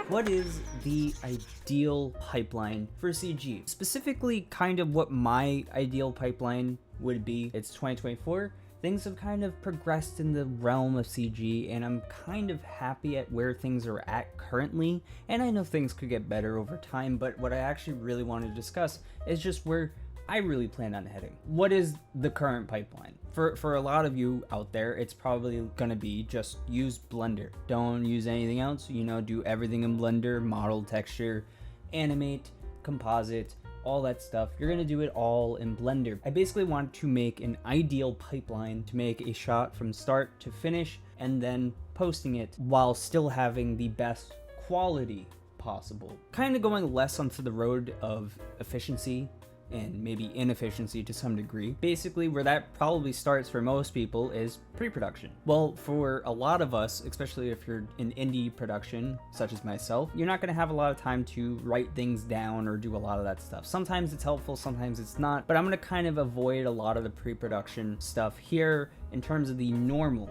What is the ideal pipeline for CG? Specifically, kind of what my ideal pipeline would be. It's 2024. Things have kind of progressed in the realm of CG, and I'm kind of happy at where things are at currently. And I know things could get better over time, but what I actually really want to discuss is just where I really plan on heading. What is the current pipeline? For a lot of you out there, it's probably gonna be just use Blender. Don't use anything else, do everything in Blender, model, texture, animate, composite, all that stuff. You're gonna do it all in Blender. I basically want to make an ideal pipeline to make a shot from start to finish and then posting it while still having the best quality possible. Kind of going less onto the road of efficiency and maybe inefficiency to some degree. Basically, where that probably starts for most people is pre-production. Well, for a lot of us, especially if you're in indie production, such as myself, you're not gonna have a lot of time to write things down or do a lot of that stuff. Sometimes it's helpful, sometimes it's not, but I'm gonna kind of avoid a lot of the pre-production stuff here in terms of the normal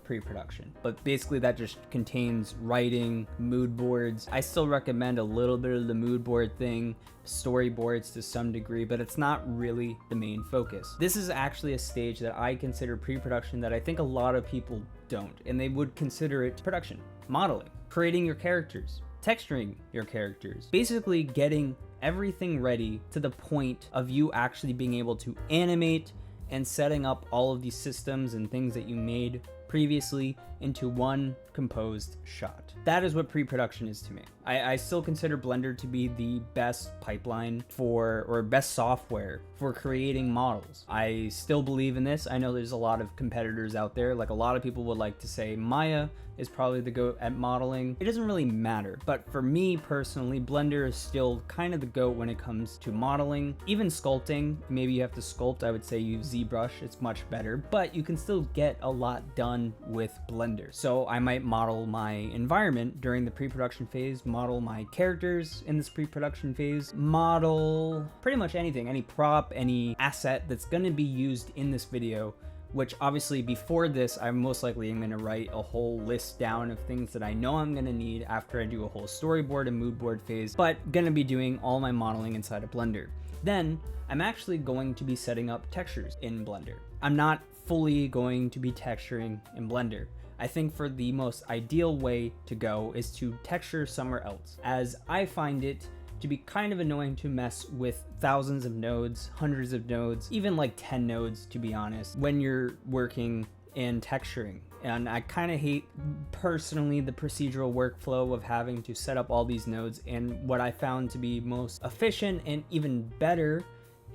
pre-production, but basically that just contains writing, mood boards. I still recommend a little bit of the mood board thing, storyboards to some degree, but it's not really the main focus. This is actually a stage that I consider pre-production that I think a lot of people don't, and they would consider it production. Modeling, creating your characters, texturing your characters, basically getting everything ready to the point of you actually being able to animate and setting up all of these systems and things that you made previously into one composed shot. That is what pre-production is to me. I still consider Blender to be the best pipeline or best software for creating models. I still believe in this. I know there's a lot of competitors out there. Like, a lot of people would like to say Maya is probably the GOAT at modeling. It doesn't really matter, but for me personally, Blender is still kind of the GOAT when it comes to modeling. Even sculpting, maybe you have to sculpt, I would say use ZBrush, it's much better, but you can still get a lot done with Blender. So I might model my environment during the pre-production phase, model my characters in this pre-production phase, model pretty much anything, any prop, any asset that's gonna be used in this video, which obviously before this, I most likely am gonna write a whole list down of things that I know I'm gonna need after I do a whole storyboard and mood board phase, but gonna be doing all my modeling inside of Blender. Then I'm actually going to be setting up textures in Blender. I'm not fully going to be texturing in Blender. I think for the most ideal way to go is to texture somewhere else, as I find it to be kind of annoying to mess with thousands of nodes, hundreds of nodes, even like 10 nodes to be honest, when you're working in texturing. And I kind of hate personally the procedural workflow of having to set up all these nodes, and what I found to be most efficient and even better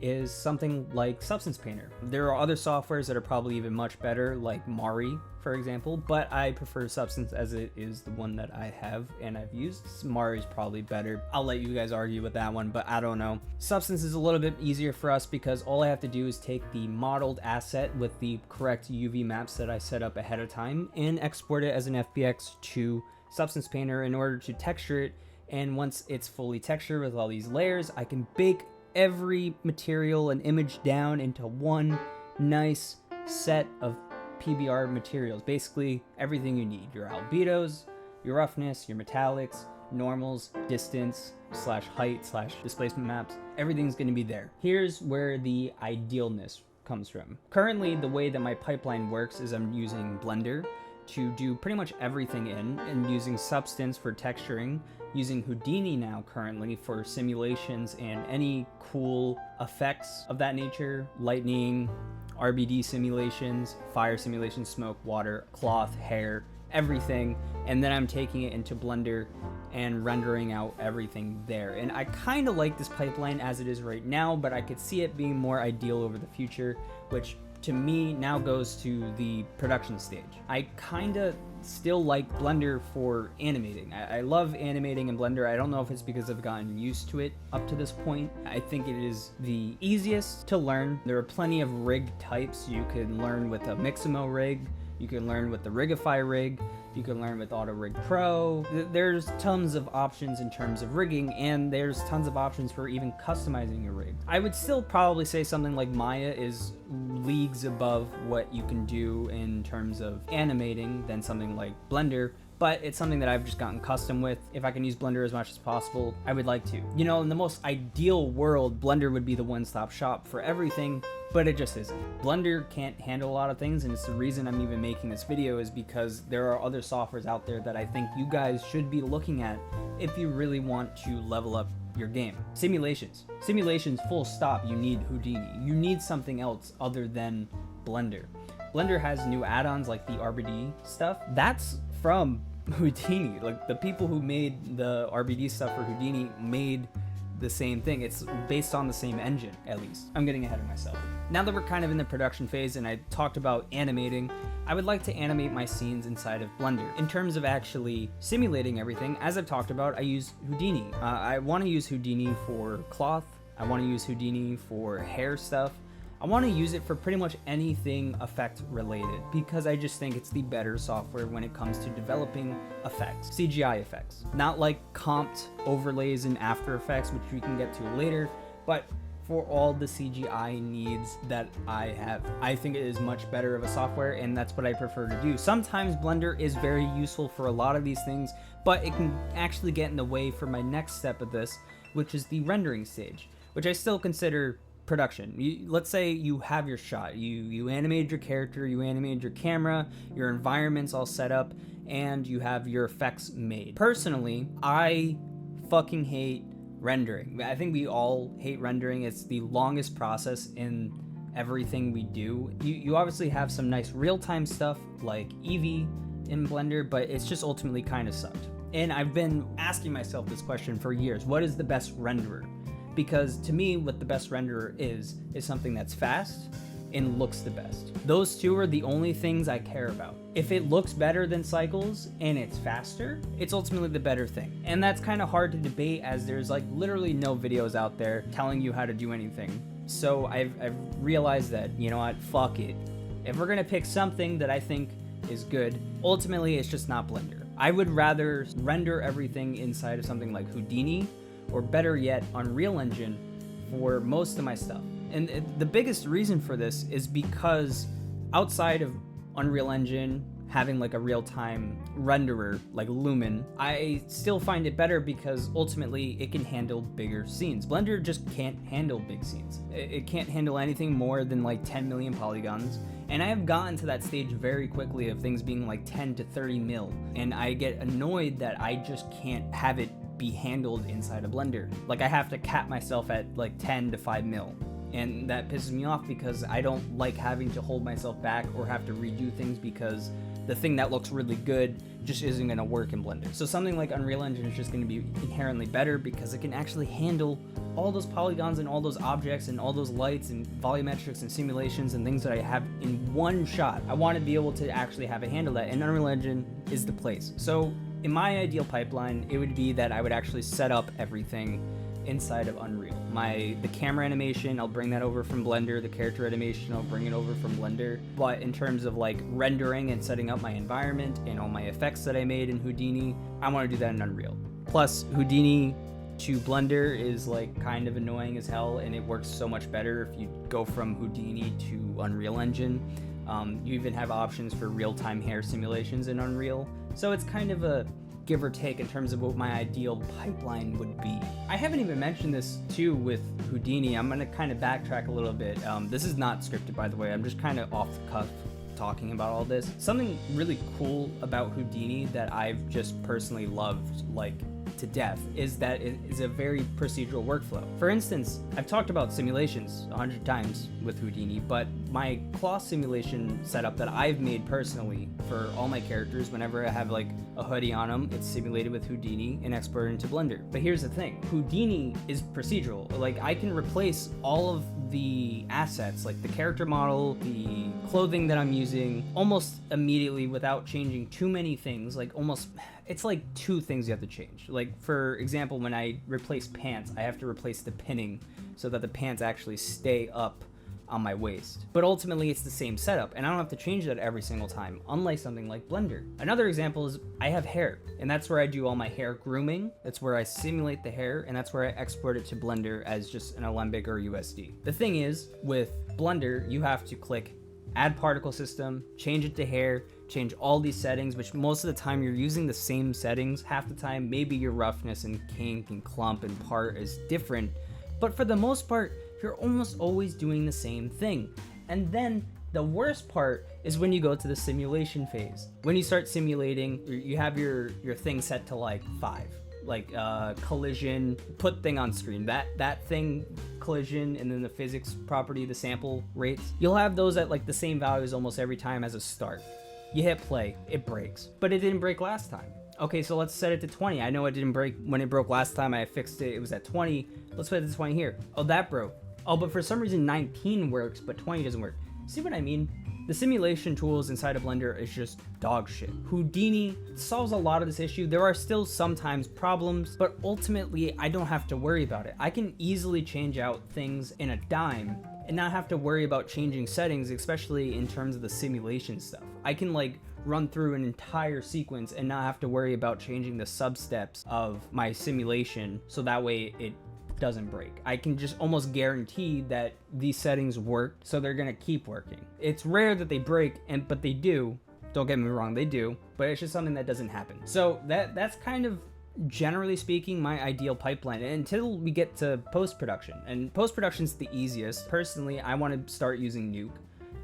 is something like Substance Painter. There are other softwares that are probably even much better, like Mari, for example, but I prefer Substance as it is the one that I have and I've used. Mari is probably better. I'll let you guys argue with that one, but I don't know. Substance is a little bit easier for us because all I have to do is take the modeled asset with the correct UV maps that I set up ahead of time and export it as an FBX to Substance Painter in order to texture it. And once it's fully textured with all these layers, I can bake every material and image down into one nice set of PBR materials. Basically everything you need: your albedos, your roughness, your metallics, normals, distance slash height slash displacement maps. Everything's going to be there. Here's where the idealness comes from. Currently, the way that my pipeline works is I'm using Blender to do pretty much everything in, and using Substance for texturing, using Houdini now currently for simulations and any cool effects of that nature, lightning, RBD simulations, fire simulations, smoke, water, cloth, hair, everything. And then I'm taking it into Blender and rendering out everything there. And I kind of like this pipeline as it is right now, but I could see it being more ideal over the future, which to me now goes to the production stage. I kind of still like Blender for animating. I love animating in Blender. I don't know if it's because I've gotten used to it up to this point. I think it is the easiest to learn. There are plenty of rig types. You can learn with a Mixamo rig, you can learn with the Rigify rig, you can learn with Auto Rig Pro. There's tons of options in terms of rigging, and there's tons of options for even customizing your rig. I would still probably say something like Maya is leagues above what you can do in terms of animating than something like Blender, but it's something that I've just gotten accustomed with. If I can use Blender as much as possible, I would like to. You know, in the most ideal world, Blender would be the one-stop shop for everything, but it just isn't. Blender can't handle a lot of things, and it's the reason I'm even making this video, is because there are other softwares out there that I think you guys should be looking at if you really want to level up your game. Simulations, full stop. You need Houdini. You need something else other than Blender. Blender has new add-ons like the RBD stuff. That's from Houdini. Like, the people who made the RBD stuff for Houdini made the same thing. It's based on the same engine, at least. I'm getting ahead of myself. Now that we're kind of in the production phase and I talked about animating, I would like to animate my scenes inside of Blender. In terms of actually simulating everything, as I've talked about, I use Houdini. I want to use Houdini for cloth. I want to use Houdini for hair stuff. I want to use it for pretty much anything effect related, because I just think it's the better software when it comes to developing effects, CGI effects. Not like comped overlays in After Effects, which we can get to later, but for all the CGI needs that I have, I think it is much better of a software, and that's what I prefer to do. Sometimes Blender is very useful for a lot of these things, but it can actually get in the way for my next step of this, which is the rendering stage, which I still consider production. Let's say you have your shot, you animated your character, you animated your camera, your environment's all set up, and you have your effects made. Personally, I fucking hate rendering. I think we all hate rendering. It's the longest process in everything we do. You obviously have some nice real-time stuff like Eevee in Blender, but it's just ultimately kind of sucked. And I've been asking myself this question for years. What is the best renderer? Because to me, what the best renderer is something that's fast and looks the best. Those two are the only things I care about. If it looks better than Cycles and it's faster, it's ultimately the better thing. And that's kind of hard to debate, as there's like literally no videos out there telling you how to do anything. So I've realized that, you know what, fuck it. If we're gonna pick something that I think is good, ultimately it's just not Blender. I would rather render everything inside of something like Houdini, or better yet, Unreal Engine, for most of my stuff. And the biggest reason for this is because outside of Unreal Engine having like a real-time renderer like Lumen, I still find it better because ultimately it can handle bigger scenes. Blender just can't handle big scenes. It can't handle anything more than like 10 million polygons. And I have gotten to that stage very quickly of things being like 10 to 30 mil. And I get annoyed that I just can't have it be handled inside of Blender. Like, I have to cap myself at like 10 to 5 mil. And that pisses me off because I don't like having to hold myself back or have to redo things because the thing that looks really good just isn't going to work in Blender. So something like Unreal Engine is just going to be inherently better because it can actually handle all those polygons and all those objects and all those lights and volumetrics and simulations and things that I have in one shot. I want to be able to actually have it handle that, and Unreal Engine is the place. So in my ideal pipeline, it would be that I would actually set up everything inside of Unreal. The camera animation, I'll bring that over from Blender. The character animation, I'll bring it over from Blender. But in terms of like rendering and setting up my environment and all my effects that I made in Houdini, I want to do that in Unreal. Plus, Houdini to Blender is like kind of annoying as hell, and it works so much better if you go from Houdini to Unreal Engine. You even have options for real-time hair simulations in Unreal. So it's kind of a give or take in terms of what my ideal pipeline would be. I haven't even mentioned this too with Houdini. I'm gonna kind of backtrack a little bit. This is not scripted, by the way. I'm just kind of off the cuff talking about all this. Something really cool about Houdini that I've just personally loved, like, to death, is that it is a very procedural workflow. For instance, I've talked about simulations 100 times with Houdini, but my cloth simulation setup that I've made personally for all my characters, whenever I have like a hoodie on them, it's simulated with Houdini and exported into Blender. But here's the thing, Houdini is procedural. Like, I can replace all of the assets, like the character model, the clothing that I'm using, almost immediately without changing too many things. Like, almost, it's like 2 things you have to change. Like, for example, when I replace pants, I have to replace the pinning so that the pants actually stay up on my waist. But ultimately it's the same setup and I don't have to change that every single time, unlike something like Blender. Another example is I have hair, and that's where I do all my hair grooming. That's where I simulate the hair, and that's where I export it to Blender as just an Alembic or USD. The thing is, with Blender, you have to click add particle system, change it to hair, change all these settings, which most of the time you're using the same settings. Half the time, maybe your roughness and kink and clump and part is different, but for the most part, you're almost always doing the same thing. And then the worst part is when you go to the simulation phase. When you start simulating, you have your thing set to like 5. Like collision, put thing on screen, that thing, collision, and then the physics property, the sample rates, you'll have those at like the same values almost every time as a start. You hit play, it breaks, but it didn't break last time. Okay, so let's set it to 20. I know it didn't break when it broke last time. I fixed it, it was at 20. Let's put it to 20 here. Oh, that broke. Oh, but for some reason 19 works, but 20 doesn't work. See what I mean? The simulation tools inside of Blender is just dog shit. Houdini solves a lot of this issue. There are still sometimes problems, but ultimately I don't have to worry about it. I can easily change out things in a dime and not have to worry about changing settings, especially in terms of the simulation stuff. I can like run through an entire sequence and not have to worry about changing the sub-steps of my simulation, so that way it doesn't break. I can just almost guarantee that these settings work, so they're gonna keep working. It's rare that they break, but they do. Don't get me wrong, they do, but it's just something that doesn't happen. So that's kind of, generally speaking, my ideal pipeline until we get to post-production. And post-production's the easiest. Personally, I want to start using Nuke.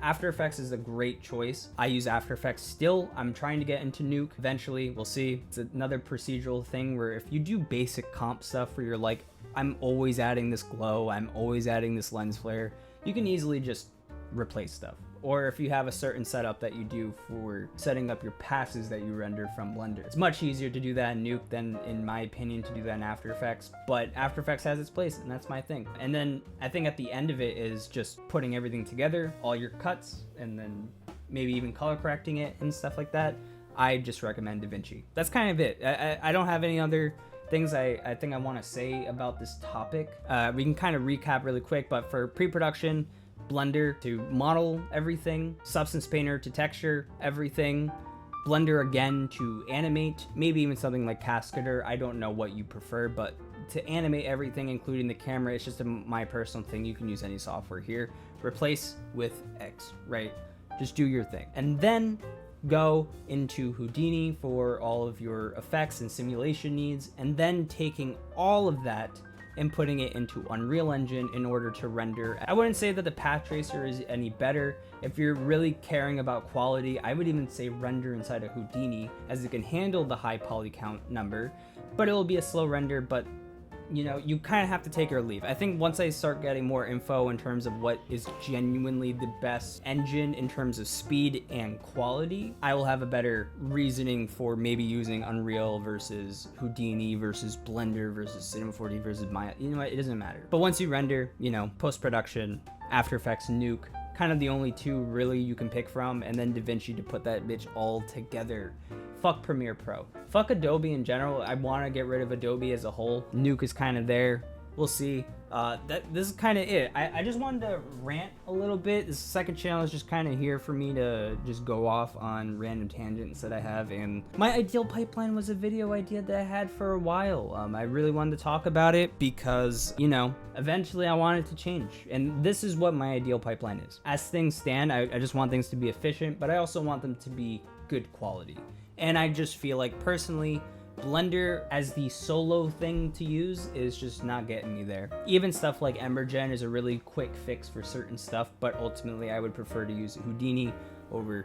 After Effects is a great choice. I use After Effects still. I'm trying to get into Nuke eventually. We'll see. It's another procedural thing where if you do basic comp stuff where you're like, I'm always adding this glow, I'm always adding this lens flare, you can easily just replace stuff. Or if you have a certain setup that you do for setting up your passes that you render from Blender. It's much easier to do that in Nuke than, in my opinion, to do that in After Effects, but After Effects has its place, and that's my thing. And then I think at the end of it is just putting everything together, all your cuts, and then maybe even color correcting it and stuff like that. I just recommend DaVinci. That's kind of it. I don't have any other things I think I want to say about this topic. We can kind of recap really quick, but for pre-production, Blender to model everything, Substance Painter to texture everything, Blender again to animate, maybe even something like Cascadeur. I don't know what you prefer, but to animate everything, including the camera, it's just my personal thing. You can use any software here. Replace with X, right? Just do your thing. And then go into Houdini for all of your effects and simulation needs, and then taking all of that and putting it into Unreal Engine in order to render. I wouldn't say that the path tracer is any better. If you're really caring about quality, I would even say render inside of Houdini, as it can handle the high poly count number, but it will be a slow render. But you know, you kind of have to take or leave. I think once I start getting more info in terms of what is genuinely the best engine in terms of speed and quality, I will have a better reasoning for maybe using Unreal versus Houdini versus Blender versus Cinema 4D versus Maya. You know what, it doesn't matter. But once you render, you know, post-production, After Effects, Nuke, kind of the only two really you can pick from, and then DaVinci to put that bitch all together. Fuck Premiere Pro. Fuck Adobe in general. I want to get rid of Adobe as a whole. Nuke is kind of there. We'll see. This is kind of it. I just wanted to rant a little bit. This second channel is just kind of here for me to just go off on random tangents that I have. And my ideal pipeline was a video idea that I had for a while. I really wanted to talk about it because, you know, eventually I want it to change. And this is what my ideal pipeline is. As things stand, I just want things to be efficient, but I also want them to be good quality. And I just feel like, personally, Blender as the solo thing to use is just not getting me there. Even stuff like Embergen is a really quick fix for certain stuff, but ultimately I would prefer to use Houdini over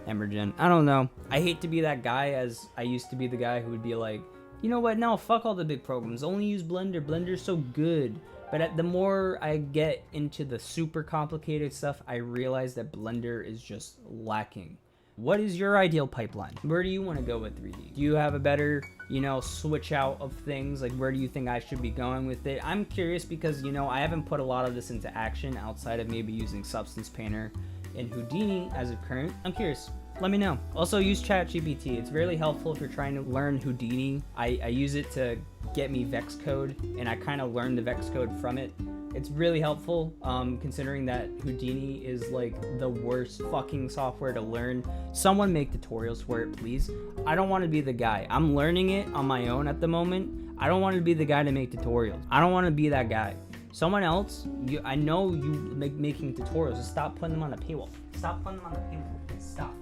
Embergen. I don't know. I hate to be that guy, as I used to be the guy who would be like, you know what, no, fuck all the big programs, only use Blender. Blender's so good. But the more I get into the super complicated stuff, I realize that Blender is just lacking. What is your ideal pipeline? Where do you want to go with 3D? Do you have a better, you know, switch out of things? Like, where do you think I should be going with it? I'm curious because, you know, I haven't put a lot of this into action outside of maybe using Substance Painter and Houdini as of current. I'm curious. Let me know. Also, use ChatGPT. It's really helpful if you're trying to learn Houdini. I use it to get me VEX code, and I kind of learned the VEX code from it. It's really helpful, considering that Houdini is like the worst fucking software to learn. Someone make tutorials for it, please. I don't want to be the guy. I'm learning it on my own at the moment. I don't want to be the guy to make tutorials. I don't want to be that guy. Someone else, I know you making tutorials. Just stop putting them on a paywall. Stop putting them on a paywall. Stop.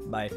Bye.